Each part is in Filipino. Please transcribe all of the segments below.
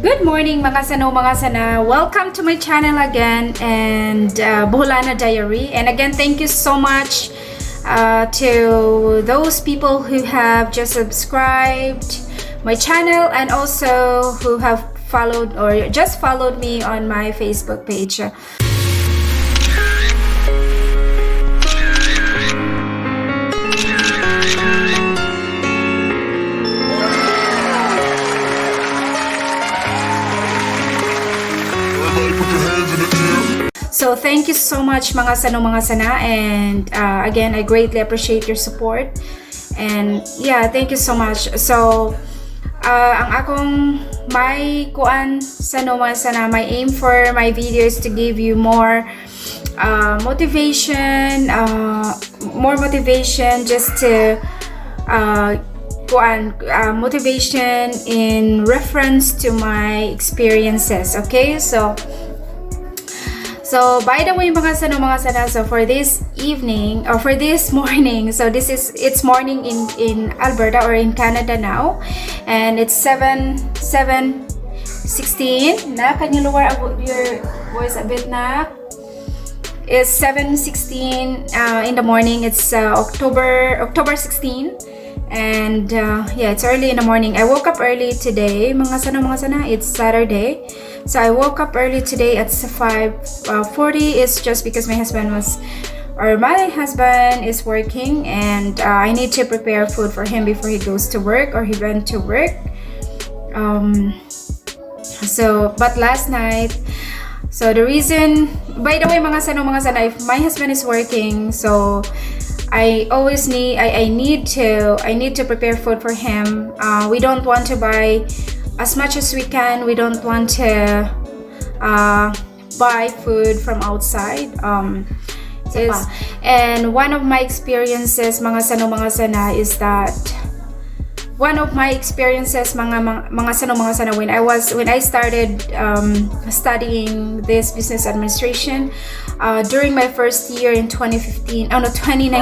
Good morning mga sano mga sana. Welcome to my channel again and Boholana Diary. And again, thank you so much to those people who have just subscribed my channel and also who have followed or just followed me on my Facebook page. So thank you so much mga sano mga sana, and again I greatly appreciate your support, and yeah, thank you so much. So ang akong may kuan sano mga sana, my aim for my video is to give you more motivation, just to motivation in reference to my experiences. Okay, so by the way mga sano mga sana, so for this evening or for this morning, so it's morning in Alberta or in Canada now, and it's 7:16 na. Can you lower your voice a bit na? It's 7:16 in the morning. It's October 16, and yeah, it's early in the morning. I woke up early today mga sana, it's Saturday. So I woke up early today at 5:40. It's just because my husband is working, and I need to prepare food for him before he goes to work or he went to work. But last night, so the reason, by the way mga sana, if my husband is working, so I need to prepare food for him. We don't want to buy as much as we can. We don't want to buy food from outside. And one of my experiences mga sana is that mga sana when I started studying this business administration during my first year in 2019. Are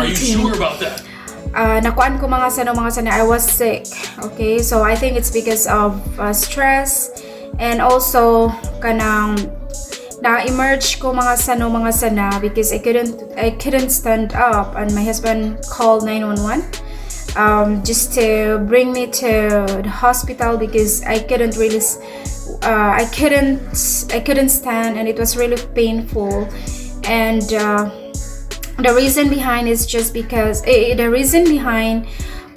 you sure about that? Nakuan ko mga sana, I was sick. Okay, so I think it's because of stress, and also kanang na-emerge ko mga sana because I couldn't stand up, and my husband called 911 just to bring me to the hospital because I couldn't stand, and it was really painful. And the reason behind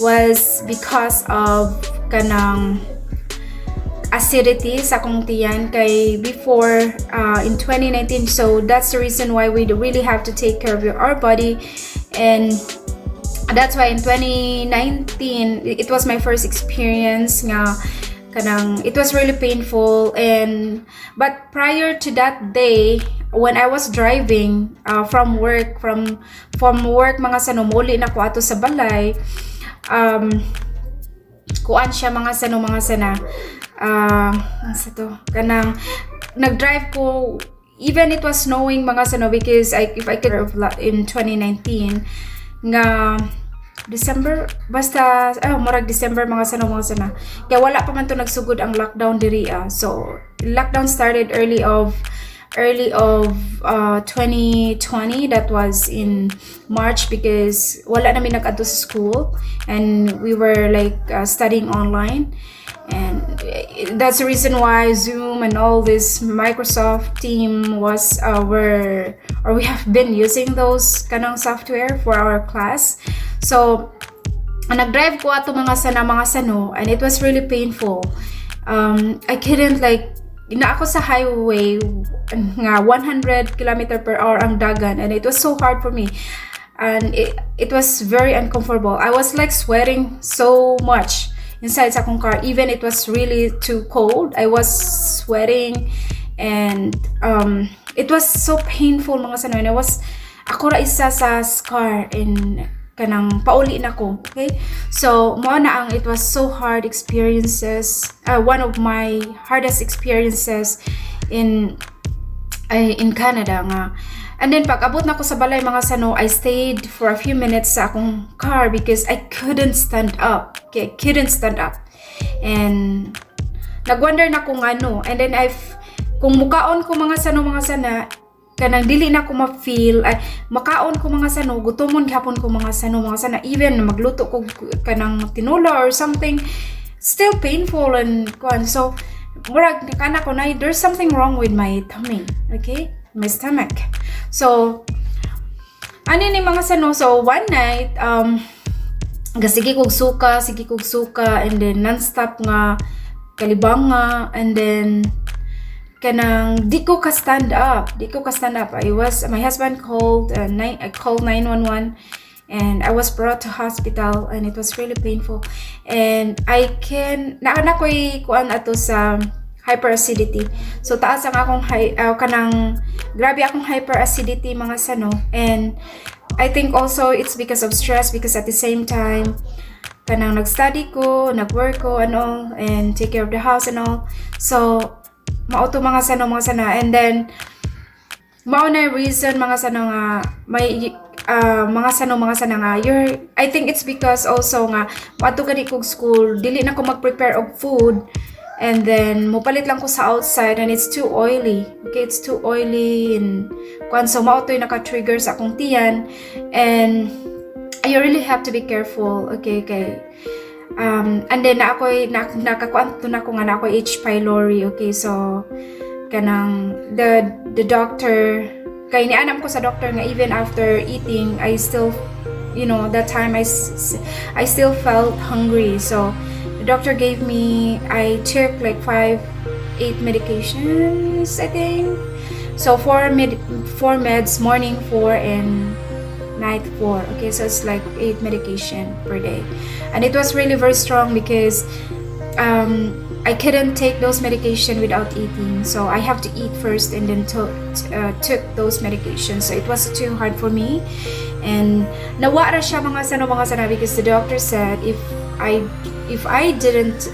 was because of kanang acidity sa akong tiyan kay before in 2019. So that's the reason why we really have to take care of our body, and that's why in 2019 it was my first experience nga kanang it was really painful. But prior to that day, when I was driving from work mga sano, muli na ko ato sa balay, kuan siya mga sana, kanang nag-drive ko even it was snowing mga sano, because if I could in 2019 nga December, basta murag December mga sana, kaya wala pa man to nagsugod ang lockdown diri. So lockdown started early of 2020. That was in March because wala namin nag-adto sa school, and we were like studying online, and that's the reason why Zoom and all this Microsoft team we have been using those kanang software for our class. So nag-drive ko ato mga sano, and it was really painful. I couldn't na ako sa highway nga 100 km/h ang dagan, and it was so hard for me, and it was very uncomfortable. I was like sweating so much inside sa akong car, even it was really too cold. I was sweating, and it was so painful mga sana, and ako ra isa sa scar in kanang pauli na ko. Okay, so mo na ang it was so hard experiences, one of my hardest experiences in Canada nga. And then pag abot na ko sa balay mga sano, I stayed for a few minutes sa akong car because I couldn't stand up. Okay, I couldn't stand up, and nagwonder na kung ano, and then kung mukaon ko mga sana kanang dili na ko ma-feel ay makaon ko mga sano, gutomon gihapon ko mga sana, even magluto ko kanang tinola or something, still painful and kuan. So murag kana ko na there's something wrong with my tummy, okay, my stomach. So ano ni mga sano, so one night sige kog suka, and then non-stop nga kalibanga, and then kanang di ko ka stand up. My husband called I called 911, and I was brought to hospital, and it was really painful, and I can ko'y kuan ato sa hyperacidity. So taas ang akong kanang grabe akong hyperacidity mga sano, and I think also it's because of stress, because at the same time kanang nag-study ko, nag-work ko and all, and take care of the house and all. So mauto mga sana, and then mao na reason mga sana nga may mga sana nga I think it's because also nga mato gani kog school, dili na ko mag-prepare og food, and then mupalit lang ko sa outside, and it's too oily, okay, it's too oily, and kung so mautoy naka-trigger sa akong tiyan, and you really have to be careful, okay. And then nakakuan to na ko nga na ako H. pylori, okay. So kanang the doctor kay nianam ko sa doctor nga even after eating I still, that time I still felt hungry. So the doctor gave me, I took like 8 medications, I think. So 4 meds, morning 4 and night 4, okay. So it's like 8 medication per day, and it was really very strong because I couldn't take those medication without eating, so I have to eat first and then took those medications. So it was too hard for me, and nawa ra siya mga sana because the doctor said if I didn't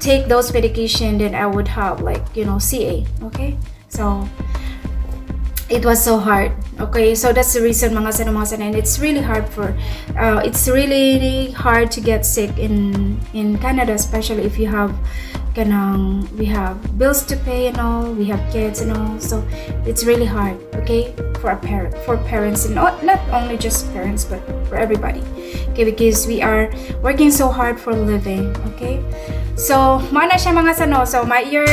take those medication, then I would have like CA, okay. So it was so hard, okay. So that's the reason mga sana, and it's really hard to get sick in Canada, especially if you have we have bills to pay and all, we have kids and all, so it's really hard, okay, for parents, and not only just parents but for everybody, okay, because we are working so hard for a living, okay. So mana siya mga sano, so my ear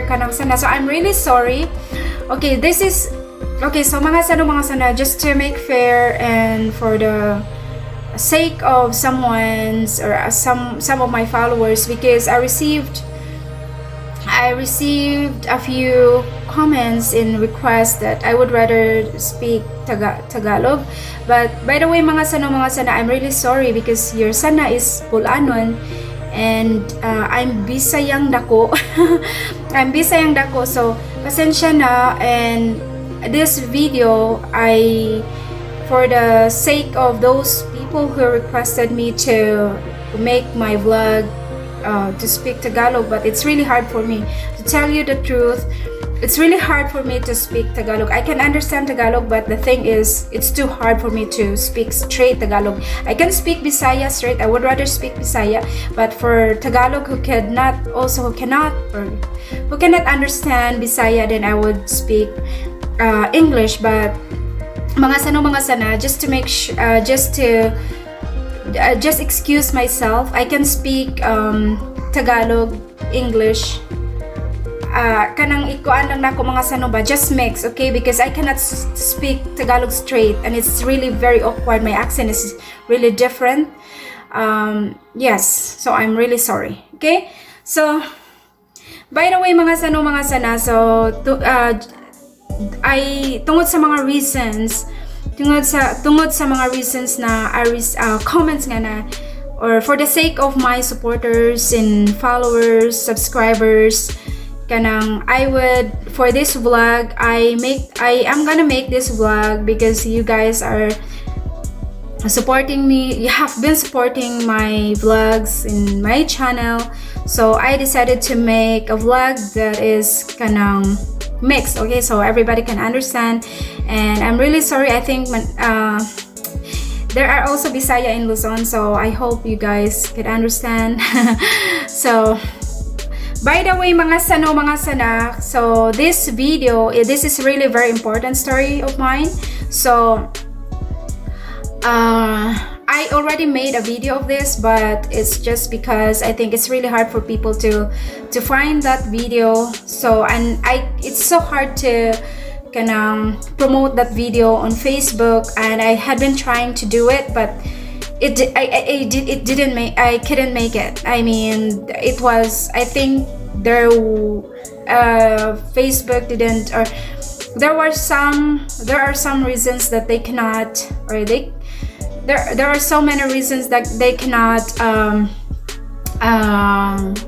kanang sana. So I'm really sorry. Okay, so mga sana, just to make fair and for the sake of someone's or some of my followers, because I received a few comments in request that I would rather speak Tagalog. But by the way mga sana, I'm really sorry because your sana is Bolanon, and I'm Bisayang dako. So pasensya na, and this video for the sake of those people who requested me to make my vlog to speak Tagalog, but it's really hard for me to tell you the truth. It's really hard for me to speak Tagalog. I can understand Tagalog, but the thing is, it's too hard for me to speak straight Tagalog. I can speak Bisaya straight. I would rather speak Bisaya, but for Tagalog who cannot understand Bisaya, then I would speak English. But mga sana, just to make just excuse myself, I can speak Tagalog, English. Kanang ikuan lang nako mga sano ba, just mix, okay, because I cannot speak Tagalog straight, and it's really very awkward. My accent is really different. Yes, so I'm really sorry, okay. So by the way mga sana, so tungod sa mga reasons na comments nga na, or for the sake of my supporters and followers, subscribers, kanang for this vlog, I am gonna make this vlog because you guys are supporting me. You have been supporting my vlogs in my channel, so I decided to make a vlog that is kanang mixed, okay, so everybody can understand. And I'm really sorry, I think there are also Bisaya in Luzon, so I hope you guys could understand. So by the way, mga sano, mga sana, so this video, this is really very important story of mine. So I already made a video of this, but it's just because I think it's really hard for people to find that video. So it's so hard to promote that video on Facebook, and I had been trying to do it, but I couldn't make it. I mean, it was, I think Facebook didn't, or there are some reasons that they cannot, or there are so many reasons that they cannot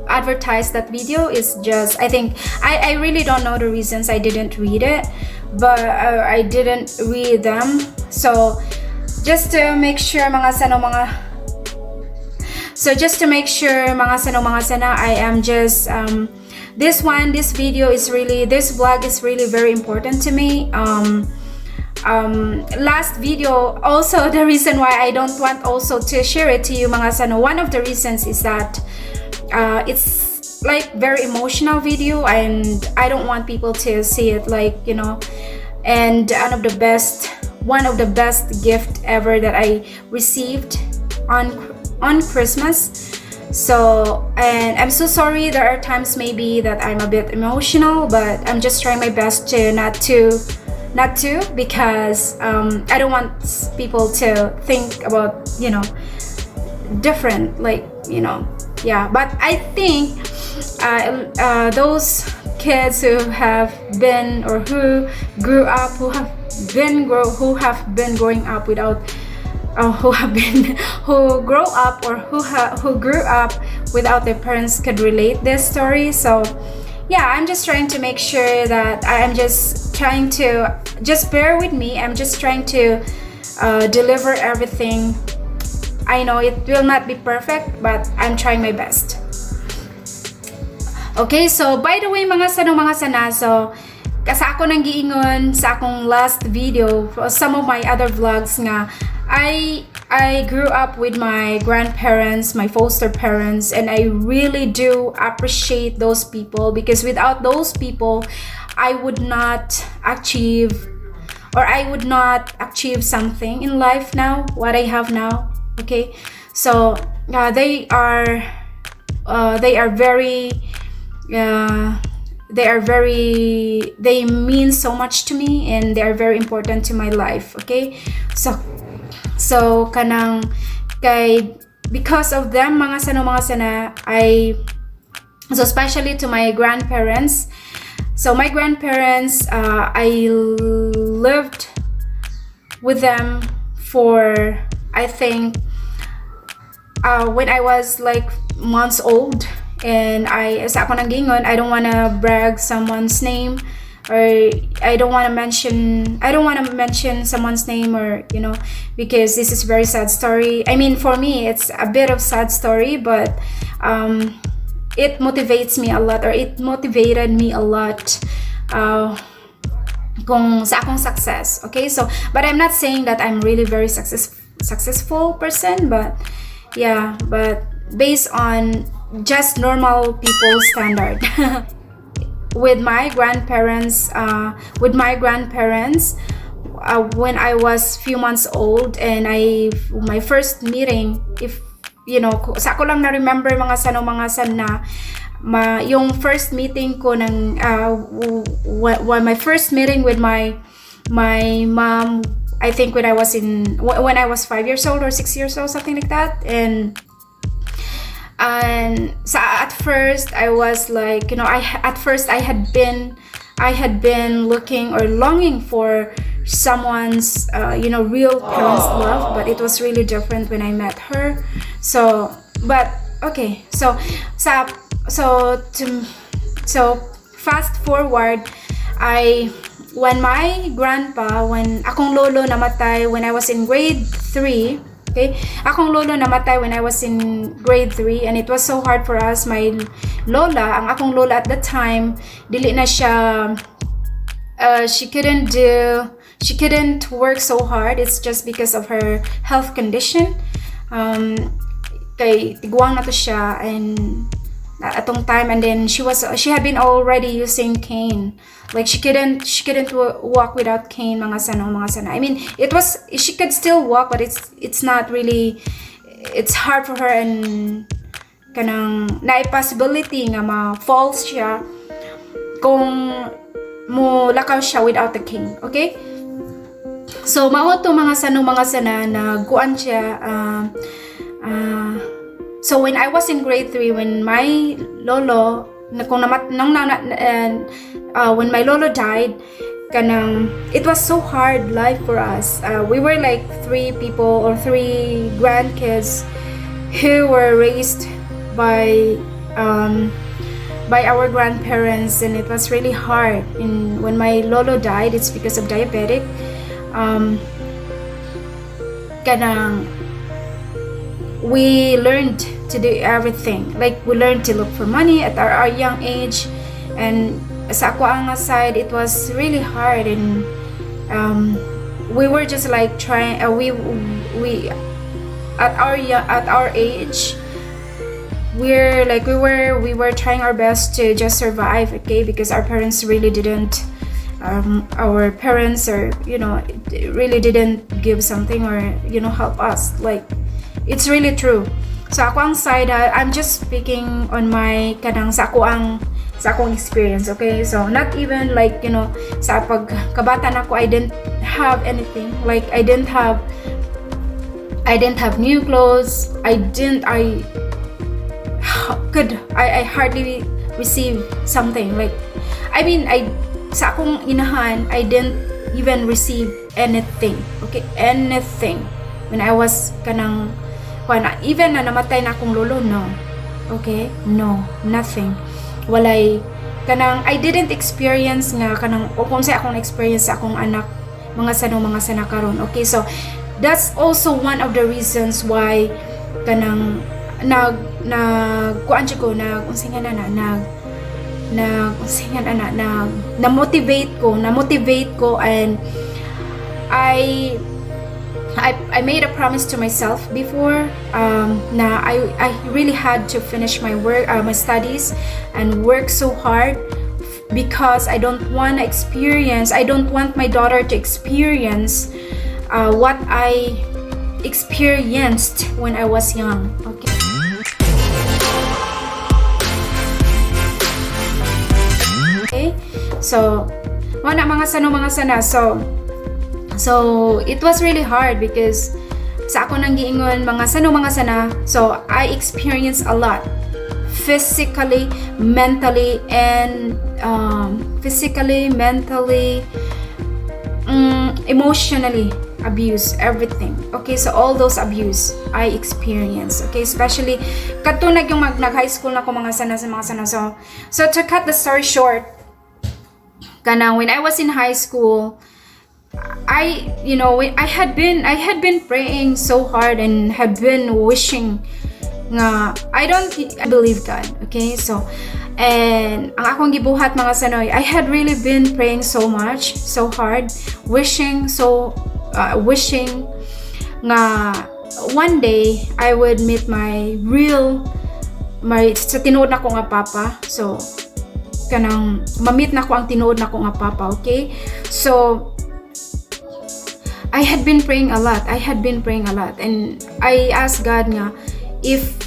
advertise that video. Is just, I think I really don't know the reasons. I didn't read it, but I didn't read them. So just to make sure, mga sano, mga sana, I am just this vlog is really very important to me. Last video also, the reason why I don't want also to share it to you, mga sano, one of the reasons is that it's like very emotional video, and I don't want people to see it, like, you know. And one of the best gift ever that I received on Christmas. So, and I'm so sorry, there are times maybe that I'm a bit emotional, but I'm just trying my best to not to, because I don't want people to think about, you know, different, like, you know. Yeah, but I think those kids who have been, or who grew up, who have been growing up without, who grew up without their parents could relate this story. So yeah, I'm just trying to make sure that I'm just trying to, just bear with me. I'm just trying to deliver everything. I know it will not be perfect, but I'm trying my best. Okay, so by the way, mga sano, mga sana, so kasa ako nang giingon sa akong last video, some of my other vlogs nga, I grew up with my grandparents, my foster parents, and I really do appreciate those people, because without those people, I would not achieve something in life now, what I have now. Okay, so they mean so much to me, and they are very important to my life. Okay, so because of them, mga sano, mga sana, so especially to my grandparents. So my grandparents, I lived with them for, I think, when I was like months old. And sa ako nang gingon, I don't wanna brag someone's name, or I don't wanna mention someone's name, or, you know, because this is very sad story. I mean, for me, it's a bit of sad story, but it motivates me a lot, or it motivated me a lot kung sa akong success. Okay, so, but I'm not saying that I'm really very successful person, but yeah, but based on just normal people standard. With my grandparents, when I was few months old, and my first meeting, if you know, sa ako lang na remember, mga sano, mga sana, yung first meeting ko ng my first meeting with my mom, I think when I was 5 years old or 6 years old, something like that. And at first I was like, you know, I had been looking or longing for someone's you know, real parents' love, but it was really different when I met her. So, but okay, so fast forward, when akong lolo namatay when I was in grade 3. Okay, akong lolo namatay when I was in grade 3, and it was so hard for us. My lola, ang akong lola at that time, dili na siya, she she couldn't work so hard. It's just because of her health condition. Kay tiguang na to siya, and atong time, and then she had been already using cane. Like she couldn't walk without cane, mga sana. I mean, she could still walk, but it's not really, it's hard for her, and kanang na possibility nga ma-falls siya kung mo lakaw siya without the cane. Okay, so mao to mga sana na guan siya. So when I was in grade 3, when my lolo when my lolo died, kanang it was so hard life for us. We were like 3 people or 3 grandkids who were raised by our grandparents, and it was really hard. And when my lolo died, it's because of diabetic. Kanang we learned to do everything. Like we learned to look for money at our young age, and sa ako ang side, it was really hard, and we were just like trying. We at our age, we were trying our best to just survive. Okay, because our parents really didn't. Our parents really didn't give something or help us. Like it's really true. So ako ang side, I'm just speaking on my kanang sa akong experience. Okay, so not even like sa pagkabata na ko, I didn't have anything. Like I didn't have new clothes. I hardly receive something. Like I mean, sa akong inahan, I didn't even receive anything. Okay, anything when I was kanang even na namatay na akong lolo, no. Okay, no, nothing. Walay kanang I didn't experience nga kanang o kung sa akong experience sa akong anak mga sana karon. Okay, so that's also one of the reasons why kanang na-motivate ko, and I made a promise to myself before na I really had to finish my work, my studies, and work so hard, because I don't want my daughter to experience what I experienced when I was young. Okay. Okay. So, mga sana. So it was really hard because sa ako nang giingon mga sana. So I experienced a lot, physically, mentally, and emotionally abuse, everything. Okay, so all those abuse I experienced. Okay, especially katunag yung nag-high school na ko mga sana. So to cut the story short, kanang when I was in high school, I had been praying so hard and had been wishing nga I believe God. Okay, so and ang akong gibuhat mga sanoy, I had really been praying so much, so hard, wishing nga one day I would meet my sa tinuod na ko nga papa. So kanang ma-meet na ko ang tinuod na ko nga papa. Okay, so I had been praying a lot, and I asked God nga if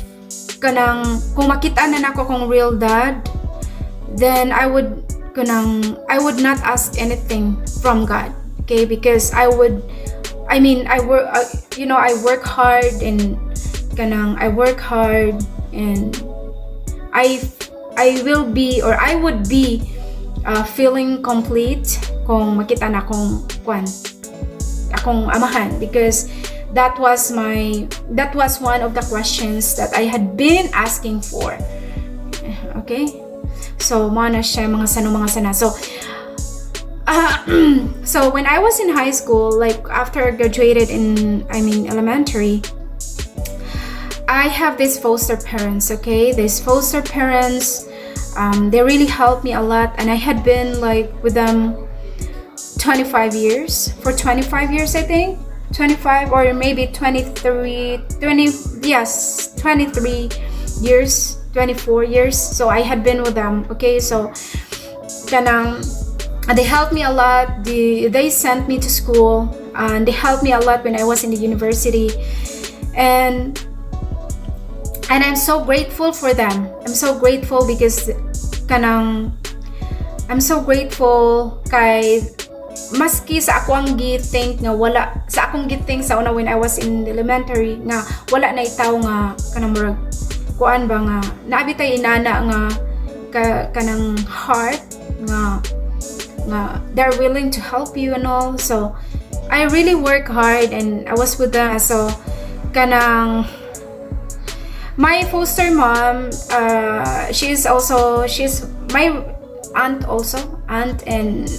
kung makita na nako kong real dad, then I would not ask anything from God. Okay, because I work hard, and I would be feeling complete kung makita na akong akong amahan, because that was one of the questions that I had been asking for. Okay, so mana siya mga sana. So when I was in high school, like after I graduated in elementary, I have these foster parents. Okay, these foster parents, they really helped me a lot, and I had been like with them 25 years. For 25 years, I think. 25 or maybe 23, 20, yes, 23 years, 24 years. So I had been with them. Okay, so kanang they helped me a lot. They sent me to school, and they helped me a lot when I was in the university, and I'm so grateful for them. I'm so grateful because kanang I'm so grateful kay maski sa ako ang gi-think nga wala sa akong gi-think sa una when I was in elementary nga wala na itaw nga kanang murag kuan ba nga naabi tay inana nga kanang heart nga they're willing to help you and all. So I really work hard and I was with them. So kanang my foster mom, she's my aunt also, and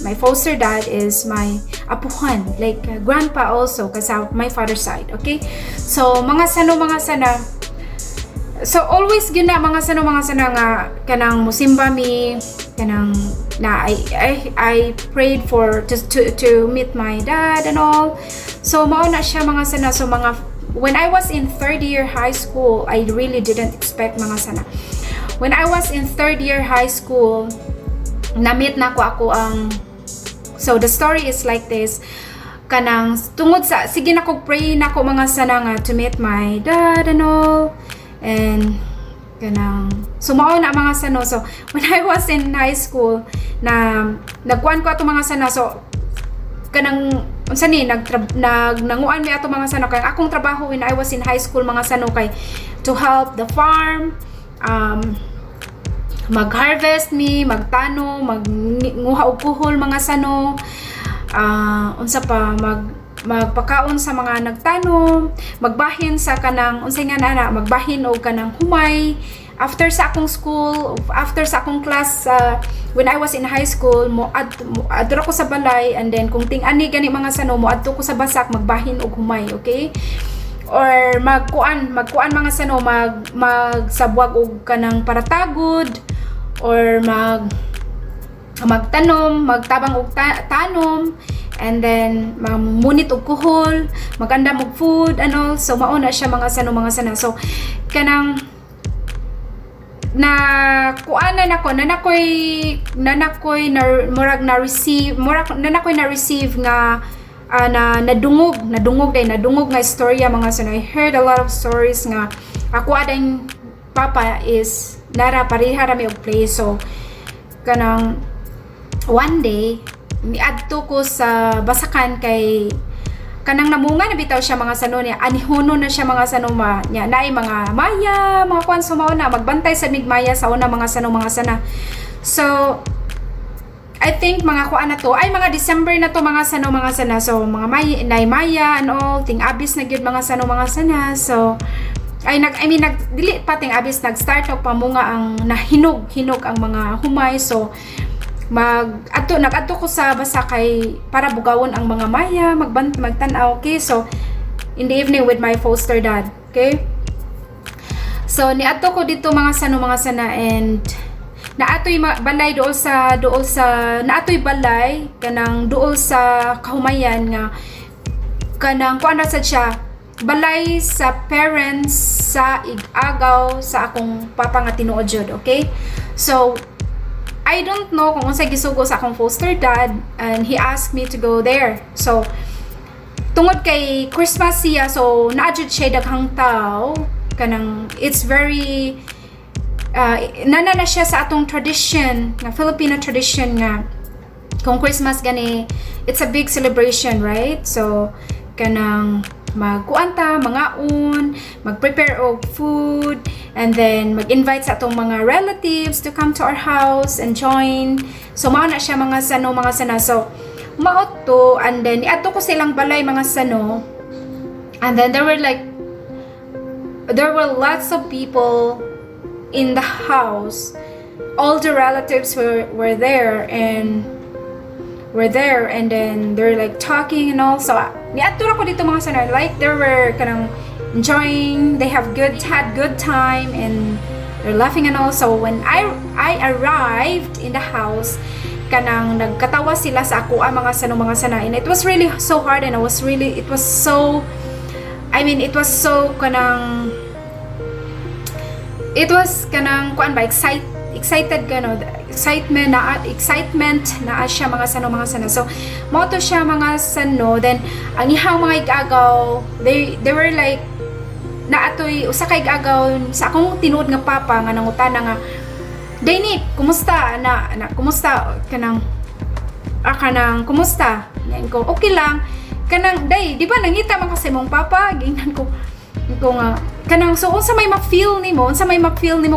my foster dad is my apuhan, like grandpa also, kasi my father's side. Okay, so mga sana, so always gina mga sana nga kanang musimba mi kanang na I prayed for just to meet my dad and all. So mao na siya mga sana. So when I was in third year high school, I really didn't expect mga sana. When I was in third year high school, na-meet na ako ang, so the story is like this, kanang tungod sa sige na ko pray na ko mga sana nga to meet my dad and all, and kanang sumao na mga sana. So when I was in high school na nagkuan ko ato mga sana, so kanang unsa ni nanguan mi ato mga sana kay akong trabaho when I was in high school mga sano kay to help the farm, mag-harvest mi, magtano, magnguha og kuhol mga sano, unsa pa magpakaon sa mga nagtanom, magbahin sa kanang unsay nga nana, magbahin og kanang humay after sa akong school, after sa akong class. When I was in high school, adto ko sa balay, and then kung ting-ani gani mga sano, mo adto ko sa basak magbahin og humay. Okay, or magkuan mga sano, magsabwag og kanang paratagod, or magtanom, magtabang og tanom, and then mamunit og kuhol, magandam og food and all. So mao na siya mga sano mga sana. So kanang na kuanan ako nanakoy murag na receive nga nadungog nga istorya mga sana. I heard a lot of stories nga ako adang papa is nara pareha rami og place. So kanang one day miadto ko sa basakan kay kanang namunga na bitaw siya mga sano niya, anihono na siya mga sano niya, naay mga maya, mga kuan sumao na magbantay sa migmaya sa una mga sano mga sana. So I think mga kuan na to ay mga December na to mga sano mga sana. So mga maya and all ting abis na gyud mga sano mga sana. So dili pa ting abis nag-start og pamunga ang nahinog ang mga humay. So nag-adto ko sa basa kay para bugawon ang mga maya, magtan-aw. Okay, so in the evening with my foster dad. Okay, so niadto ko dito mga sana, and naatoy balay dool sa naatoy balay kanang dool sa kahumayan nga kanang kuan ra sad siya, balay sa parents sa igagaw sa akong papa nga tinuod jud. Okay, so I don't know kung unsay gisugo sa akong foster dad, and he asked me to go there. So tungod kay Christmas siya, so naadjud siya daghang tao kanang it's very nana na siya sa atong tradition nga Filipino tradition nga kung Christmas gani it's a big celebration, right? So kanang magkuanta, mangaon, mag-prepare og food, and then mag-invite sa atong mga relatives to come to our house and join. So mao na siya mga sano mga sana. So mao to, and then ato ko silang balay mga sano, and then there were lots of people in the house. All the relatives were there, and then they're like talking and all. So niadto ko dito mga sana, like they were kanang enjoying, they had good time, and they're laughing and all. So when I arrived in the house, kanang nagkatawa sila sa ako mga sano mga sana, and it was really so hard, and it was so kanang kuan ba, excited gano, excitement na siya mga sano mga sana. So mo to siya mga sano. Then ang ihang mga igagaw, they were like naatoy usa kay igagaw sa akong tinuod nga papa nga nangutana nga, Dayni, kumusta na kumusta kanang kumusta? Yan ko, okay lang. Kanang day, di ba nangita man kasi mong papa, gingnan ko nga kanang, so unsa may ma-feel nimo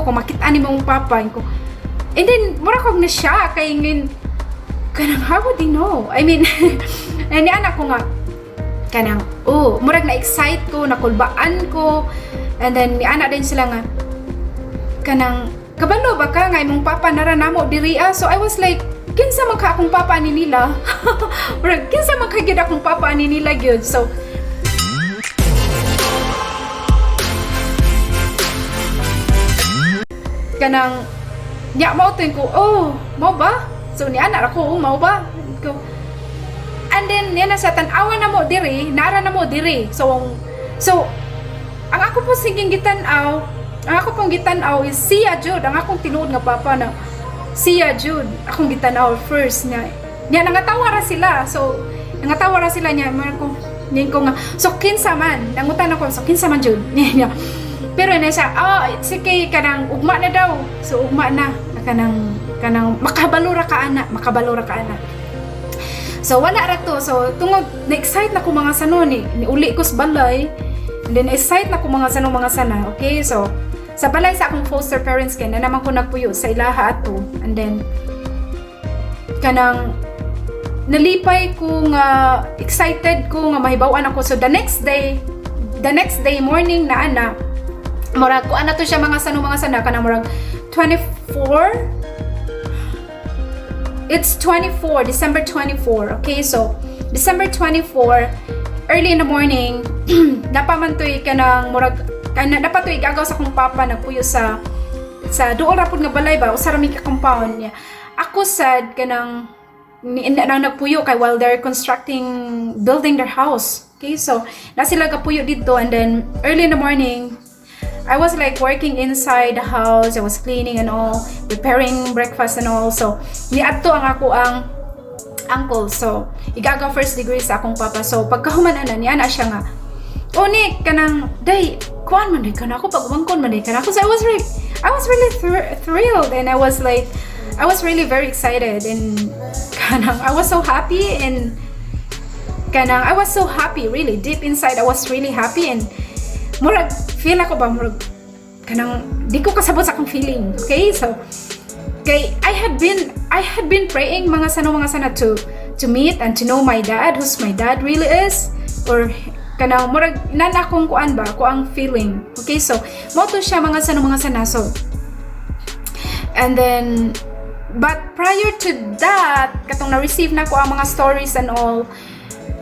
kung makita nimo mong papa ko. And then mura ko na siya kay ngin kanang, how would you know? I mean, and ni anak ko nga kanang, murag na excite ko, nakulbaan ko. And then ni anak din sila nga kanang, kabalo ba ka nga imong papa naranamo diri? So I was like, kinsa man ka akong papa ni nila? Murag kinsa man ka gyud akong papa ni nila gyud. So kanang nya mao to ko, mao ba? So ni anak ako, mao ba? Ko. And then yan sa tan-awan na mo diri, nara na mo diri. So ang ako po siging gitanaw, is siya jud, ang akong tinuod nga papa na siya jud akong gitanaw first niya nangatawa ra sila. So nangatawa ra sila niya ko nga, so kinsa man nangutan ako, so kinsa man jud niya. Pero na siya, sige kanang ugma na daw. So ugma na kanang makabalo ra ka ana. So wala ra to. So tungod na-excite na ko mga sano ni uli ko sa balay. And then excite na ko mga sana. Okay, so sa balay sa akong foster parents kay na naman ko nagpuyo sa ilaha ato. And then kanang nalipay ko nga, excited ko nga mahibaw-an ako. So the next day morning na ana, murag ko ana to siya mga sana kanang murag 24. It's 24, December 24. Okay, so December 24, early in the morning, napamantoy kanang murag napatoy gagaw sa akong papa nagpuyo sa duol rapod nga balay ba, usa ra mi ka compound niya. Ako sad kanang nagpuyo kay while they're building their house. Okay, so na sila kapuyo dito, and then early in the morning I was like working inside the house. I was cleaning and all, preparing breakfast and all. So niadto ang ako ang uncle. So igaga first degree sa akong papa. So pagkahuman ana niya na siya nga, ni kanang day kuan man day kana ako pagumangkon man day kana ako. So I was really thrilled, and I was really very excited, and kanang I was so happy, and kanang I was so happy, really deep inside I was really happy. And murag feel ako ba murag kanang di ko kasabot sa akong feeling. Okay, so kay I had been praying mga sana to meet and to know my dad, who's my dad really is, or kanang murag nana akong kuan ba ko ang feeling. Okay, so mo to siya mga sana. So and then but prior to that, katong na-receive na ko ang mga stories and all,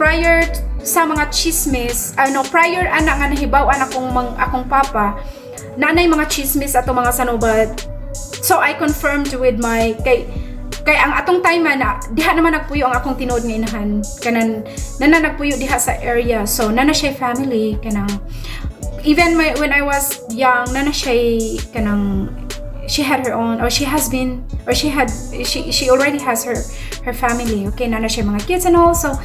prior sa mga chismis, prior ana nga nahibaw-an akong papa, nanay mga chismis ato mga sanobat. So I confirmed with my kay ang atong time na diha naman nagpuyo ang akong tinuod nga inahan, kanan nana nagpuyo diha sa area. So nana siya family kanang, even when I was young, nana siya kanang, she had her own, or she already has her family. Okay, nana siya mga kids and all. So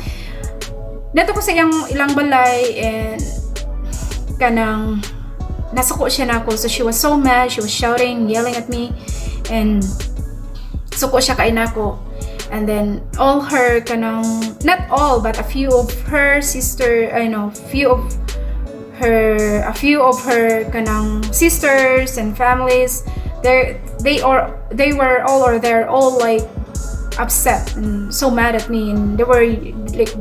nato ko sa ilang balay, and kanang nasuko siya nako. So she was so mad, she was shouting, yelling at me, and suko siya kay nako. And then all her kanang, not all but a few of her sister, a few of her kanang sisters and families, they're all like upset and so mad at me, and they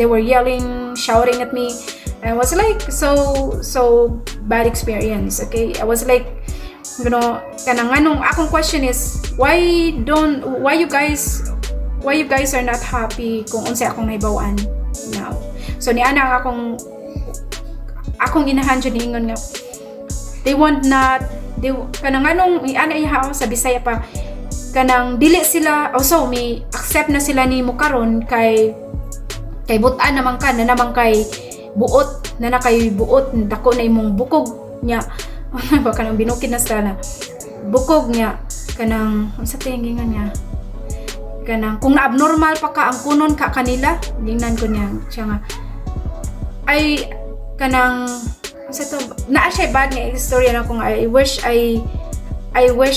were yelling, shouting at me. And I was like, so bad experience. Okay, I was like, kanang anong akong question is, why you guys are not happy kung unsay akong naibawan now. So ni ana akong inahan jud ningon nga, they kanang anong ana iha sa Bisaya pa, kanang dili sila also may accept na sila nimo karon kay butan naman ka na naman kay buot na kay buot dako na imong bukog nya ba kanang binukid na sana bukog nya kanang unsa tingingan niya kanang kung na abnormal pa ka ang kunon ka kanila gingnan ko niya siya nga ay kanang unsa to naa siya bad nga istorya na kung I wish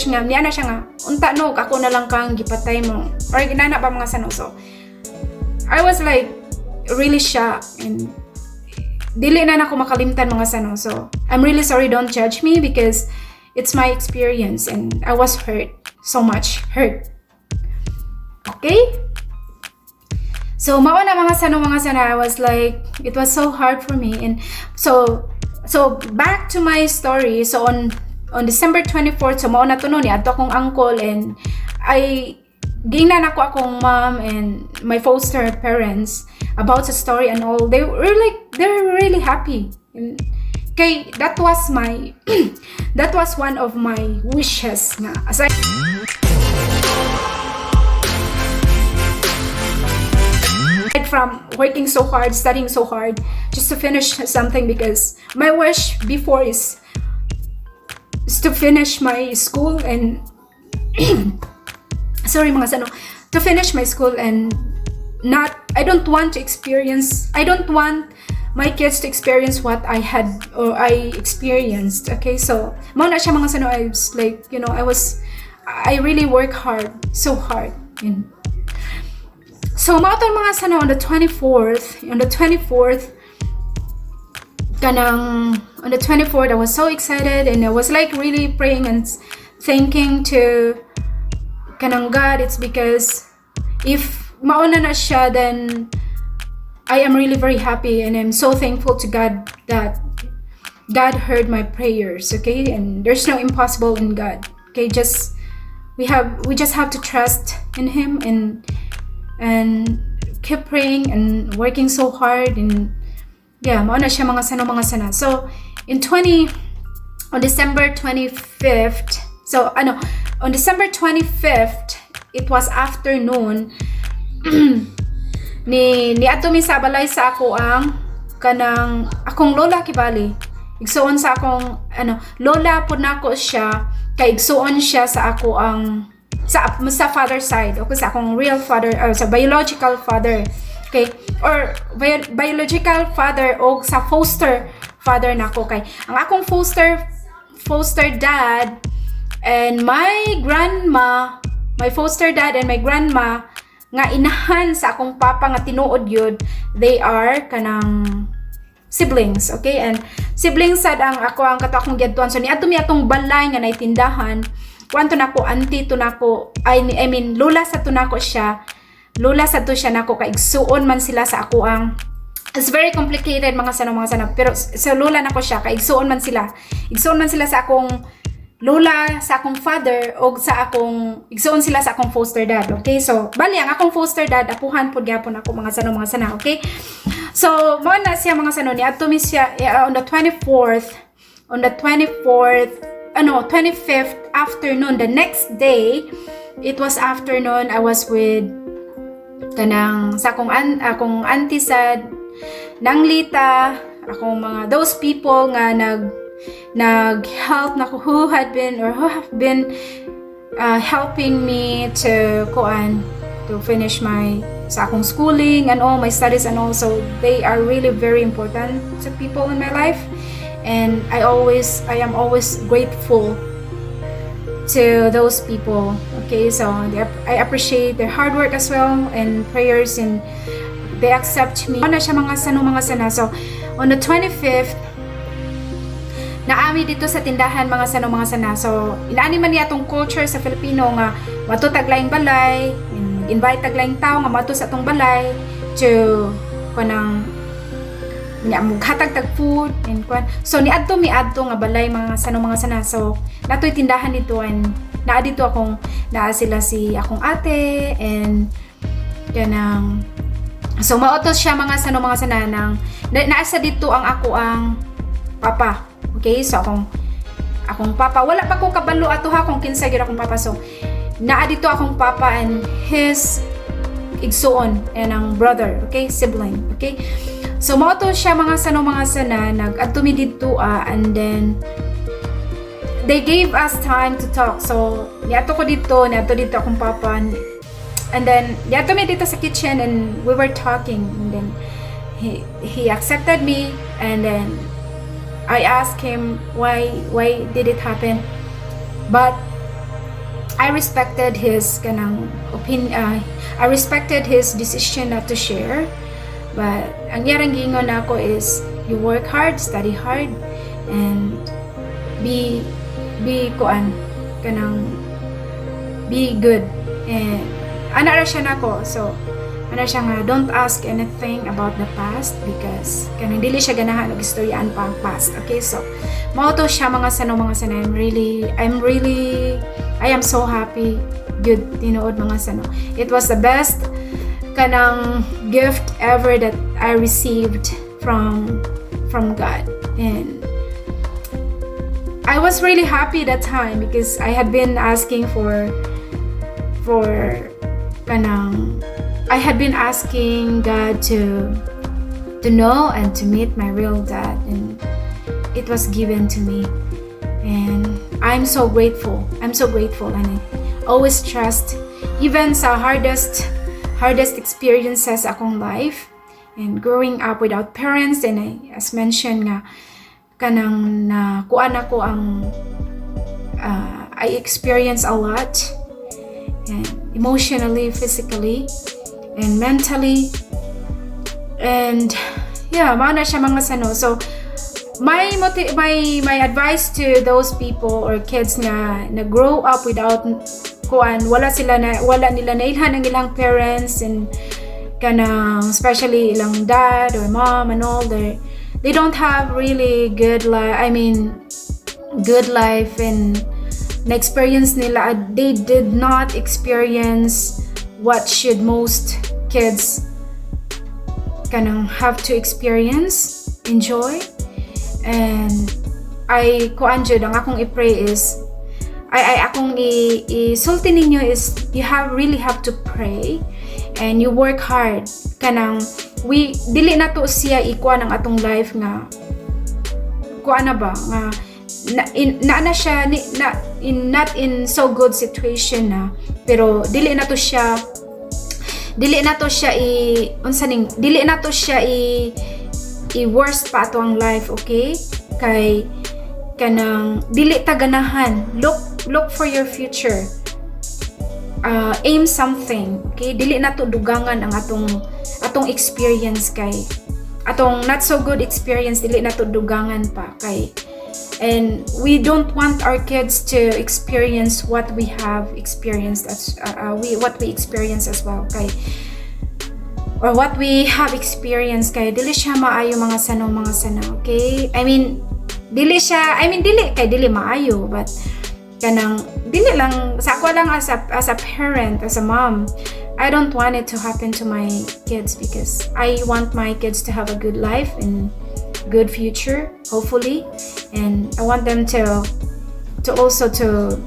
nga niya na siya nga unta no ako na lang kang gipatay mo or ginana ba mga sano. So I was like really shocked and dili na nako makalimtan mga sano. So I'm really sorry, don't judge me because it's my experience and I was hurt, so much hurt. Okay? So mao na mga sano I was like it was so hard for me. And so back to my story. So on December 24th, so mao na to no ni adto akong uncle and I gingnan ako akong mom and my foster parents about the story and all. They're really happy. And kay that was my that was one of my wishes na aside from working so hard, studying so hard just to finish something, because my wish before is to finish my school and sorry mga sano, to finish my school and I don't want my kids to experience what I had or I experienced. Okay, so mao na siya mga sano. I was like, I really work hard, so hard. And so mao to mga sano on the 24th I was so excited and I was like really praying and thinking to kanang God. It's because if mauna na siya, then I am really very happy and I'm so thankful to God that God heard my prayers. Okay, and there's no impossible in God. Okay, we just have to trust in Him and keep praying and working so hard. And yeah, mauna siya mga sana. So on December 25th, on December 25th, it was afternoon, ni ato mi sa balay sa ako ang kanang akong lola kibali. Igsuon sa akong lola pud nako siya kay igsuon siya sa ako ang sa father side, okay, sa akong real father sa biological father. Okay, or biological father o sa foster father nako kay ang akong foster dad and my foster dad and my grandma nga inahan sa akong papa nga tinuod yun, they are kanang siblings. Okay, and siblings sad ang kato akong giadtuan. So niadto mi atong balay nga naitindahan, kwanto nako auntie to nako, I mean lola sa to nako siya, lola sa to siya nako kay igsuon man sila sa ako ang, it's very complicated mga sana, pero sa lola nako siya kay igsuon man sila sa akong lola, sa akong father o sa akong igsuon sila sa akong foster dad. Okay, so bali ang akong foster dad apuhan pud gyapon ako mga sana. Okay, so mao na siya mga sano ni adto mi siya on the 25th 25th afternoon. The next day, it was afternoon, I was with kanang sa akong auntie sad nanglita, akong mga those people nga nag-help na who have been helping me to finish sa akong schooling and all my studies, and also they are really very important to people in my life, and I am always grateful to those people. Okay, so I appreciate their hard work as well and prayers, and they accept me. Ano siya mga sana. So on the 25th, naami dito sa tindahan mga sana. So inaani man niya atong culture sa Filipino nga mato taglaing balay, invite taglaing tao nga mato sa atong balay to kanang hatag tag food and kwan. So niadto nga balay mga sana. So natoy tindahan dito and naa sila si akong ate and kanang, so maotos siya mga sana nang naasa dito ang ako ang papa. Okay, so akong papa, wala pa ko kabalo ato ha kung kinsa gyud akong papa. So naa dito akong papa and his igsuon and ang brother, okay, sibling, okay. So mao to siya mga sana nag-adto mi dito and then they gave us time to talk. So niadto dito akong papa and then niadto mi dito sa kitchen and we were talking and then he accepted me and then I asked him why did it happen, but I respected his kanang opinion. I respected his decision not to share. But ang yarang gingon nako is you work hard, study hard, and be good. And ana ra siya nako. So ana siya nga don't ask anything about the past because kanang dili siya ganahan og istoryaan pa ang past. Okay, so mao to siya mga sana. I am so happy. Good tinuod mga sana. It was the best kanang gift ever that I received from God, and I was really happy that time because I had been asking I had been asking God to know and to meet my real dad, and it was given to me, and I'm so grateful, and I always trust even sa hardest experiences akong life and growing up without parents. And as mentioned nga kanang na kuan ako ang I experience a lot, and emotionally, physically, and mentally, and yeah, mao na siya mga sano. So my advice to those people or kids na grow up without wala nila nailhan ang ilang parents, and kanang especially ilang dad or mom and all, they don't have really good life, and na experience nila, they did not experience what should most kids kanang have to experience, enjoy. And ang akong i-pray is akong isulti ninyo is you really have to pray and you work hard kanang dili na to siya ikuan ang atong life nga kuan na ba nga na siya not in so good situation na, pero dili na to siya i-worst pa ato ang life, okay? Kay kanang dili ta ganahan, look for your future, aim something, okay? Dili na to dugangan ang atong experience, kay atong not so good experience dili na to dugangan pa kay, and we don't want our kids to experience what we have experienced what we experience as well, kay or what we have experienced, kay dili siya maayo mga sana, okay? Dili maayo, but kanang dili lang sa ako lang as a parent, as a mom, I don't want it to happen to my kids because I want my kids to have a good life and good future, hopefully, and I want them to also to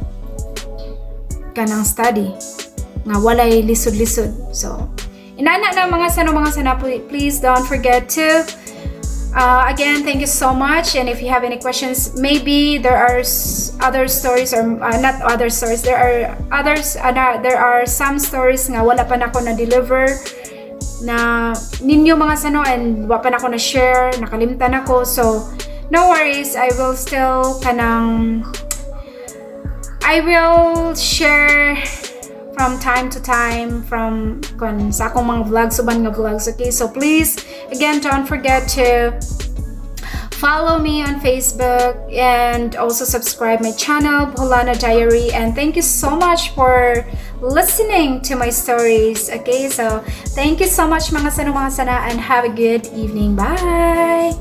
kanang study nga walay lisod-lisod. So inana na mga sana, please don't forget to again, thank you so much. And if you have any questions, maybe there are other stories, or not other stories, there are some stories nga wala pa nako na deliver na ninyo mga sano, and wala pa nako na share, nakalimtan ako. So no worries, I will share from time to time from sa akong mga vlogs, uban nga vlogs, okay? So please, again, don't forget to follow me on Facebook and also subscribe my channel, Boholana Diary. And thank you so much for listening to my stories, okay? So thank you so much mga sana, and have a good evening. Bye!